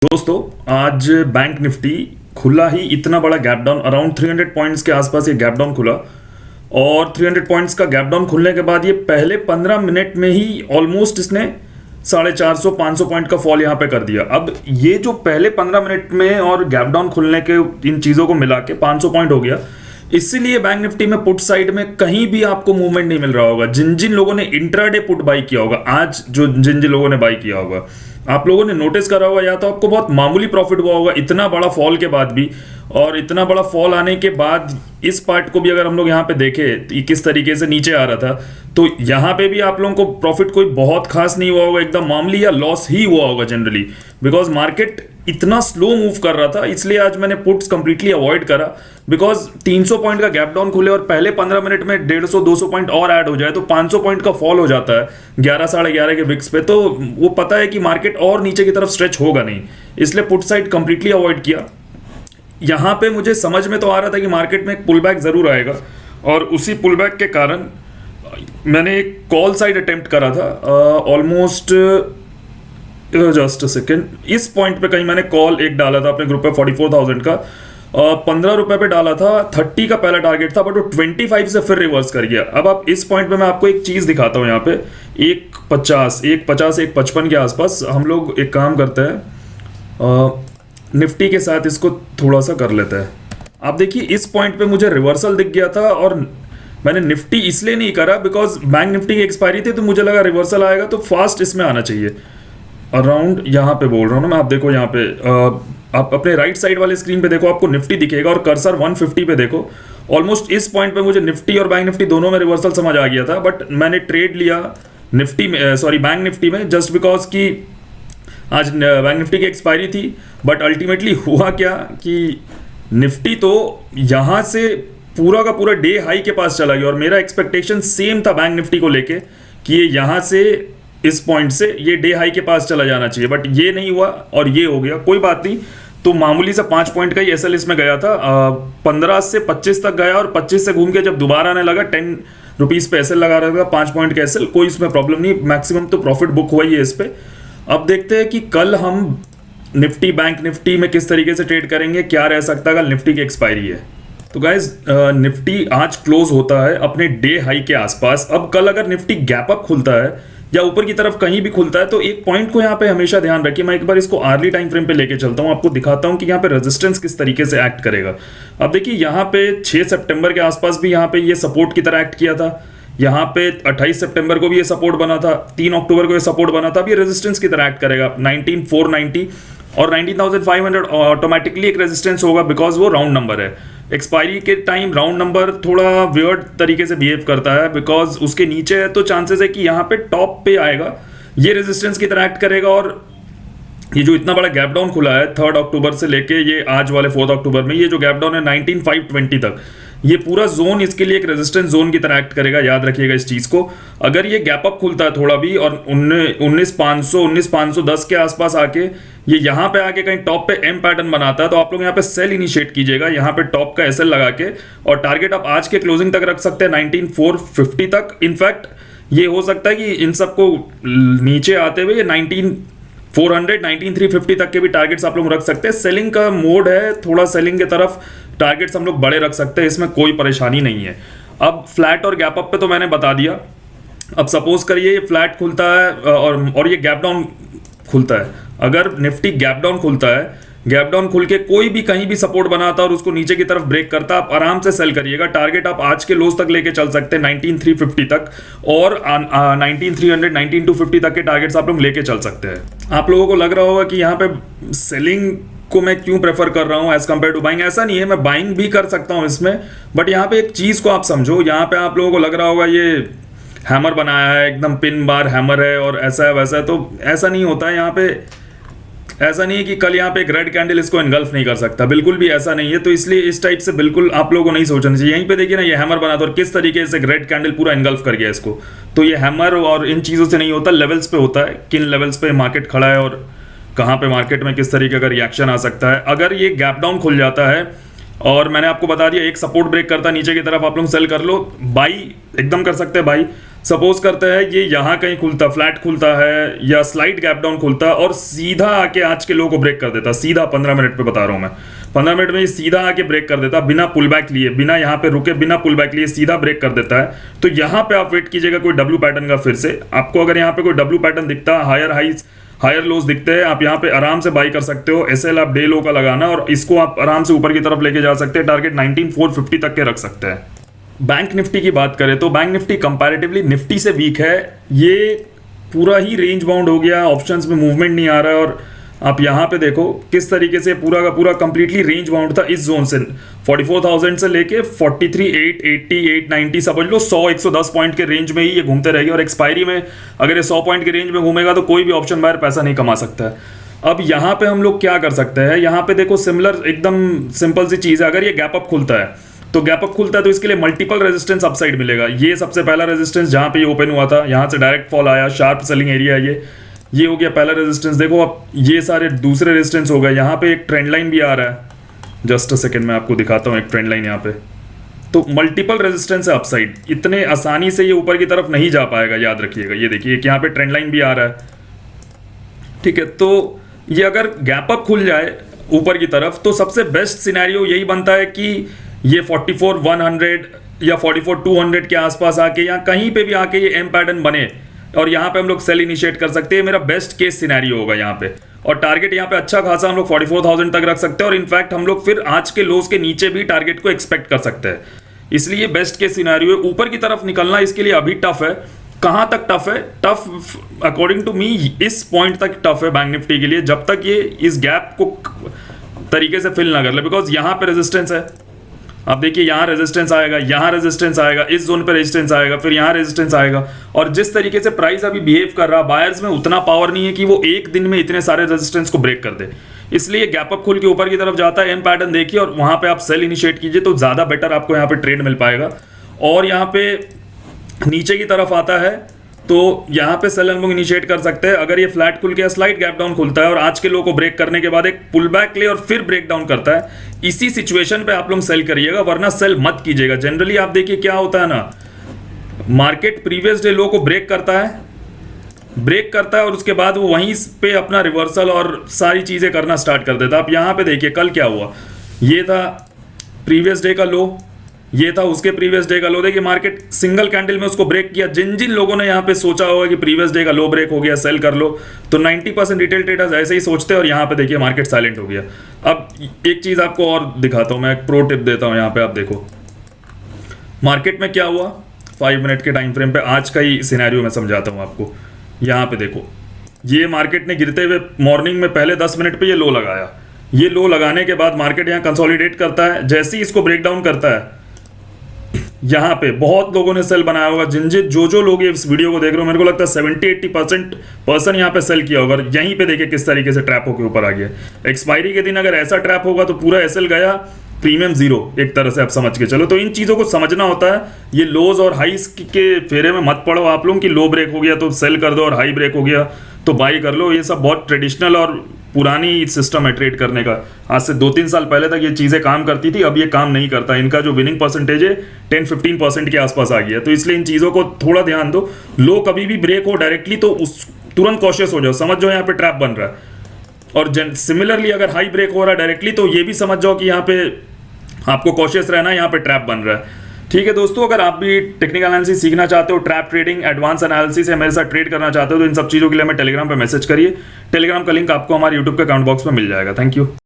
दोस्तों, आज bank Nifty खुला ही इतना बड़ा गैप डाउन अराउंड 300 पॉइंट्स के आसपास ये गैप डाउन खुला। और 300 पॉइंट्स का गैप डाउन खुलने के बाद ये पहले 15 मिनट में ही ऑलमोस्ट इसने 450-500 पॉइंट का फॉल यहाँ पे कर दिया। अब ये जो पहले 15 मिनट में और गैप डाउन खुलने के इन चीज़ों को मिला के 500 पॉइंट हो गया। इसीलिए बैंक निफ्टी में पुट साइड में कहीं भी आपको मूवमेंट नहीं मिल रहा होगा। जिन जिन लोगों ने इंट्राडे पुट बाई किया होगा, आज जो जिन जिन लोगों ने बाई किया होगा, आप लोगों ने नोटिस करा होगा या तो आपको बहुत मामूली प्रॉफिट हुआ होगा इतना बड़ा फॉल के बाद भी। और इतना बड़ा फॉल आने के बाद इस पार्ट को भी अगर हम लोग यहाँ पे देखें कि किस तरीके से नीचे आ रहा था, तो यहाँ पे भी आप लोगों को प्रॉफिट कोई बहुत खास नहीं हुआ होगा, एकदम मामूली या लॉस ही हुआ होगा जनरली, बिकॉज मार्केट इतना स्लो मूव कर रहा था। इसलिए आज मैंने पुट्स कंप्लीटली अवॉइड करा, बिकॉज 300 पॉइंट का गैप डाउन खुले और पहले 15 मिनट में 150-200 पॉइंट और ऐड हो जाए तो 500 पॉइंट का फॉल हो जाता है 11-11:30 के विक्स पे, तो वो पता है कि मार्केट और नीचे की तरफ स्ट्रेच होगा नहीं, इसलिए पुट साइड कंप्लीटली अवॉइड किया। यहाँ पे मुझे समझ में तो आ रहा था कि मार्केट में एक पुल बैक जरूर आएगा, और उसी पुल बैक के कारण मैंने एक कॉल साइड अटेम्प्ट करा था ऑलमोस्ट जस्ट अ सेकेंड। इस पॉइंट पे कहीं मैंने कॉल एक डाला था अपने ग्रुप पे 44,000 का, 15 रुपए पे डाला था। 30 का पहला टारगेट था, बट वो 25 से फिर रिवर्स कर गया। अब आप इस पॉइंट पे मैं आपको एक चीज दिखाता हूँ। यहाँ पे 150, 155 के आसपास हम लोग एक काम करते हैं, निफ्टी के साथ इसको थोड़ा सा कर लेते हैं। आप देखिए इस पॉइंट पे मुझे रिवर्सल दिख गया था, और मैंने निफ्टी इसलिए नहीं करा बिकॉज बैंक निफ्टी की एक्सपायरी थी, तो मुझे लगा रिवर्सल आएगा तो फास्ट इसमें आना चाहिए। अराउंड यहाँ पे बोल रहा हूँ ना मैं, आप देखो यहाँ पे आप अपने राइट साइड वाले स्क्रीन पे देखो, आपको निफ्टी दिखेगा, और कर्सर 150 पे देखो। ऑलमोस्ट इस पॉइंट पे मुझे निफ्टी और बैंक निफ्टी दोनों में रिवर्सल समझ आ गया था, बट मैंने ट्रेड लिया निफ्टी में, सॉरी बैंक निफ्टी में, जस्ट बिकॉज कि आज बैंक निफ्टी की एक्सपायरी थी। बट अल्टीमेटली हुआ क्या कि निफ्टी तो यहाँ से पूरा का पूरा डे हाई के पास चला गया, और मेरा एक्सपेक्टेशन सेम था बैंक निफ्टी को लेके कि ये यहाँ से इस पॉइंट से ये डे हाई के पास चला जाना चाहिए, बट ये नहीं हुआ और ये हो गया। कोई बात नहीं, तो मामूली सा 5 पॉइंट का ही एसएल इसमें गया था। 15 से 25 तक गया, और 25 से घूम के जब दोबारा आने लगा 10 रुपीज़ पे एसएल लगा रहा था, 5 पॉइंट का एसएल, कोई इसमें प्रॉब्लम नहीं, मैक्सिमम तो प्रॉफिट बुक हुआ ही है इस पे। अब देखते हैं कि कल हम निफ्टी बैंक निफ्टी में किस तरीके से ट्रेड करेंगे, क्या रह सकता है कल निफ्टी की एक्सपायरी है। तो गाइज निफ्टी आज क्लोज होता है अपने डे हाई के आसपास। अब कल अगर निफ्टी गैप अप खुलता है या ऊपर की तरफ कहीं भी खुलता है, तो एक पॉइंट को यहाँ पे हमेशा ध्यान रखिए। मैं एक बार इसको आर्ली टाइम फ्रेम पे लेके चलता हूँ, आपको दिखाता हूँ कि यहाँ पे रेजिस्टेंस किस तरीके से एक्ट करेगा। अब देखिए यहाँ पे 6 सितंबर के आसपास भी यहाँ पे ये सपोर्ट की तरह एक्ट किया था। यहाँ पे 28 सितंबर को भी ये सपोर्ट बना था, 3 अक्टूबर को ये सपोर्ट बना था। अब ये रेजिस्टेंस की तरह एक्ट करेगा 19,490 और 19,500 ऑटोमेटिकली एक रेजिस्टेंस होगा, बिकॉज वो राउंड नंबर है। एक्सपायरी के टाइम राउंड नंबर थोड़ा वियर्ड तरीके से बिहेव करता है, बिकॉज उसके नीचे है तो चांसेस है कि यहाँ पे टॉप पे आएगा, ये रेजिस्टेंस की तरह एक्ट करेगा। और ये जो इतना बड़ा गैप डाउन खुला है 3 अक्टूबर से लेके ये आज वाले 4 अक्टूबर में, ये जो गैप डाउन है 19,520 तक, ये पूरा जोन इसके लिए एक रेजिस्टेंस जोन की तरह एक्ट करेगा। याद रखिएगा इस चीज को। अगर ये गैप अप खुलता है थोड़ा भी और 19,500 19,510 के आसपास आके ये यहाँ पे आके कहीं टॉप पे एम पैटर्न बनाता है, तो आप लोग यहाँ पे सेल इनिशिएट कीजिएगा, यहाँ पे टॉप का एसएल लगा के, और टारगेट आप आज के क्लोजिंग तक रख सकते हैं 19,450 तक। इनफैक्ट ये हो सकता है कि इन सबको नीचे आते हुए ये 19,400 19,350 तक के भी टारगेट्स आप लोग रख सकते हैं। सेलिंग का मोड है, थोड़ा सेलिंग के तरफ टारगेट्स हम लोग बड़े रख सकते हैं, इसमें कोई परेशानी नहीं है। अब फ्लैट और गैप अप पे तो मैंने बता दिया। अब सपोज करिए ये फ्लैट खुलता है और ये गैप डाउन खुलता है। अगर निफ्टी गैप डाउन खुलता है, गैप डाउन खुल के कोई भी कहीं भी सपोर्ट बनाता है और उसको नीचे की तरफ ब्रेक करता है, आप आराम से सेल करिएगा। टारगेट आप आज के लोज तक लेके चल सकते हैं 19,350 तक, और 19,300 19,250 तक के टारगेट्स आप लोग लेके चल सकते हैं। आप लोगों को लग रहा होगा कि यहाँ पे सेलिंग को मैं क्यों प्रेफर कर रहा हूँ एज कम्पेयर टू बाइंग। ऐसा नहीं है, मैं बाइंग भी कर सकता हूँ इसमें, बट यहाँ पे एक चीज़ को आप समझो। यहाँ पे आप लोगों को लग रहा होगा ये हैमर बनाया है, एकदम पिन बार हैमर है और ऐसा है वैसा है, तो ऐसा नहीं होता है। यहाँ पे ऐसा नहीं है कि कल यहाँ पे एक रेड कैंडल इसको इनगल्फ नहीं कर सकता, बिल्कुल भी ऐसा नहीं है। तो इसलिए इस टाइप से बिल्कुल आप लोगों को नहीं सोचना चाहिए। यहीं पे देखिए ना, ये हैमर बना था और किस तरीके से रेड कैंडल पूरा इनगल्फ कर गया इसको। तो ये हैमर और इन चीज़ों से नहीं होता, लेवल्स पे होता है, किन लेवल्स पे मार्केट खड़ा है और कहाँ पे मार्केट में किस तरीके का रिएक्शन आ सकता है। अगर ये गैप डाउन खुल जाता है और मैंने आपको बता दिया एक सपोर्ट ब्रेक करता है नीचे की तरफ, आप लोग सेल कर लो, बाई एकदम कर सकते हैं बाई। सपोज करते हैं ये यहाँ कहीं खुलता, फ्लैट खुलता है या स्लाइड गैप डाउन खुलता है और सीधा आके आज के लो को ब्रेक कर देता, सीधा 15 मिनट पे बता रहा हूँ मैं, 15 मिनट में ये सीधा आके ब्रेक कर देता, बिना पुल बैक लिए, बिना यहाँ पे रुके, बिना पुल बैक लिए सीधा ब्रेक कर देता है। तो यहाँ पे आप वेट कीजिएगा कोई डब्ल्यू पैटर्न का। फिर से आपको अगर यहाँ पे कोई डब्ल्यू पैटर्न दिखता है, हायर हाइज हायर लोज दिखते हैं, आप यहाँ पे आराम से बाई कर सकते हो। एसएल आप डे लो का लगाना और इसको आप आराम से ऊपर की तरफ लेके जा सकते हैं, टारगेट 19450 तक के रख सकते हैं। बैंक निफ्टी की बात करें तो बैंक निफ्टी कंपैरेटिवली निफ्टी से वीक है, ये पूरा ही रेंज बाउंड हो गया, ऑप्शंस में मूवमेंट नहीं आ रहा है। और आप यहाँ पे देखो किस तरीके से पूरा का पूरा कंप्लीटली रेंज बाउंड था इस जोन से, 44,000 से लेके 43,880, 890 समझ लो 100-110 पॉइंट के रेंज में ही ये घूमते रहेंगे। और एक्सपायरी में अगर ये 100 पॉइंट के रेंज में घूमेगा तो कोई भी ऑप्शन बायर पैसा नहीं कमा सकता है। अब यहाँ पे हम लोग क्या कर सकते हैं, यहाँ पे देखो सिमिलर एकदम सिंपल सी चीज़ है, अगर ये गैप अप खुलता है तो गैप अप खुलता है तो इसके लिए मल्टीपल रेजिस्टेंस अपसाइड मिलेगा। ये सबसे पहला रेजिस्टेंस जहाँ पे ये ओपन हुआ था, यहाँ से डायरेक्ट फॉल आया, शार्प सेलिंग एरिया है ये हो गया पहला रेजिस्टेंस। देखो अब ये सारे दूसरे रेजिस्टेंस हो गए, यहाँ पे एक ट्रेंड लाइन भी आ रहा है, जस्ट अ सेकेंड मैं आपको दिखाता हूँ एक ट्रेंड लाइन यहाँ पे। तो मल्टीपल रेजिस्टेंस है अपसाइड, इतने आसानी से ये ऊपर की तरफ नहीं जा पाएगा, याद रखिएगा। ये देखिए यहाँ पे ट्रेंड लाइन भी आ रहा है, ठीक है। तो ये अगर गैप अप खुल जाए ऊपर की तरफ तो सबसे बेस्ट सिनेरियो यही बनता है कि ये 44,100 या 44,200 के आसपास आके या कहीं पे भी आके ये एम पैटर्न बने और यहाँ पे हम लोग सेल इनिशिएट कर सकते हैं। मेरा बेस्ट केस सिनेरियो होगा यहाँ पे, और टारगेट यहाँ पे अच्छा खासा हम लोग 44,000 तक रख सकते हैं। और इनफैक्ट हम लोग फिर आज के लोज के नीचे भी टारगेट को एक्सपेक्ट कर सकते हैं, इसलिए बेस्ट केस सिनेरियो है। ऊपर की तरफ निकलना इसके लिए अभी टफ है। कहाँ तक टफ है? टफ अकॉर्डिंग टू मी इस पॉइंट तक टफ है बैंक निफ्टी के लिए, जब तक ये इस गैप को तरीके से फिल ना कर ले। बिकॉज यहाँ पे रेजिस्टेंस है, आप देखिए यहाँ रेजिस्टेंस आएगा, यहाँ रेजिस्टेंस आएगा, इस जोन पे रेजिस्टेंस आएगा, फिर यहाँ रेजिस्टेंस आएगा। और जिस तरीके से प्राइस अभी बिहेव कर रहा, बायर्स में उतना पावर नहीं है कि वो एक दिन में इतने सारे रेजिस्टेंस को ब्रेक कर दे, इसलिए गैप अप खुल के ऊपर की तरफ जाता है। एम पैटर्न देखिए और वहां पे आप सेल इनिशिएट कीजिए तो ज्यादा बेटर आपको यहाँ पे ट्रेड मिल पाएगा। और यहाँ पे नीचे की तरफ आता है तो यहाँ पे सेल हम लोग इनिशिएट कर सकते हैं। अगर ये फ्लैट खुल के स्लाइड गैप डाउन खुलता है और आज के लो को ब्रेक करने के बाद एक पुल बैक ले और फिर ब्रेक डाउन करता है, इसी सिचुएशन पे आप लोग सेल करिएगा, वरना सेल मत कीजिएगा। जनरली आप देखिए क्या होता है ना, मार्केट प्रीवियस डे लो को ब्रेक करता है और उसके बाद वो वहीं पे अपना रिवर्सल और सारी चीजें करना स्टार्ट कर देता है। आप यहाँ पे देखिए कल क्या हुआ, ये था प्रीवियस डे का लो, ये था उसके प्रीवियस डे का लो। देखिए मार्केट सिंगल कैंडल में उसको ब्रेक किया। जिन जिन लोगों ने यहाँ पे सोचा होगा कि प्रीवियस डे का लो ब्रेक हो गया सेल कर लो, तो 90% रिटेल ट्रेडर्स ऐसे ही सोचते हैं और यहाँ पे देखिए मार्केट साइलेंट हो गया। अब एक चीज आपको और दिखाता हूँ, मैं एक प्रो टिप देता हूँ। यहाँ पे आप देखो मार्केट में क्या हुआ 5 मिनट के टाइम फ्रेम पे, आज का ही सिनेरियो मैं समझाता हूँ आपको। यहाँ पे देखो ये मार्केट ने गिरते हुए मॉर्निंग में पहले 10 मिनट पे ये लो लगाया, ये लो लगाने के बाद मार्केट यहाँ कंसोलिडेट करता है। जैसे ही इसको ब्रेक डाउन करता है, यहाँ पे बहुत लोगों ने सेल बनाया होगा। जो लोग इस वीडियो को देख रहे हो, मेरे को लगता है 70-80% पर्सन यहाँ पे सेल किया होगा। यहीं पे देखिए किस तरीके से ट्रैप होकर ऊपर आ गया। एक्सपायरी के दिन अगर ऐसा ट्रैप होगा तो पूरा एसएल गया, प्रीमियम जीरो एक तरह से आप समझ के चलो। तो इन चीज़ों को समझना होता है। ये लोज और हाईस के फेरे में मत पड़ो आप लोग कि लो ब्रेक हो गया तो सेल कर दो और हाई ब्रेक हो गया तो बाई कर लो। ये सब बहुत ट्रेडिशनल और पुरानी सिस्टम है ट्रेड करने का। आज से 2-3 साल पहले तक ये चीज़ें काम करती थी, अब ये काम नहीं करता। इनका जो विनिंग परसेंटेज है 10-15% के आसपास आ गया। तो इसलिए इन चीज़ों को थोड़ा ध्यान दो। लो कभी भी ब्रेक हो डायरेक्टली तो तुरंत कॉशियस हो जाओ, समझ जाओ यहाँ पे ट्रैप बन रहा है। और सिमिलरली अगर हाई ब्रेक हो रहा है डायरेक्टली तो ये भी समझ जाओ कि यहाँ पे आपको कॉशियस रहना है, यहाँ पे ट्रैप बन रहा है। ठीक है दोस्तों, अगर आप भी टेक्निकल एनालिसिस सीखना चाहते हो, ट्रैप ट्रेडिंग, एडवांस एनालिसिस है, मेरे साथ ट्रेड करना चाहते हो, तो इन सब चीज़ों के लिए हमें टेलीग्राम पे मैसेज करिए। टेलीग्राम का लिंक आपको हमारे यूट्यूब के अकाउंट बॉक्स में मिल जाएगा। Thank you.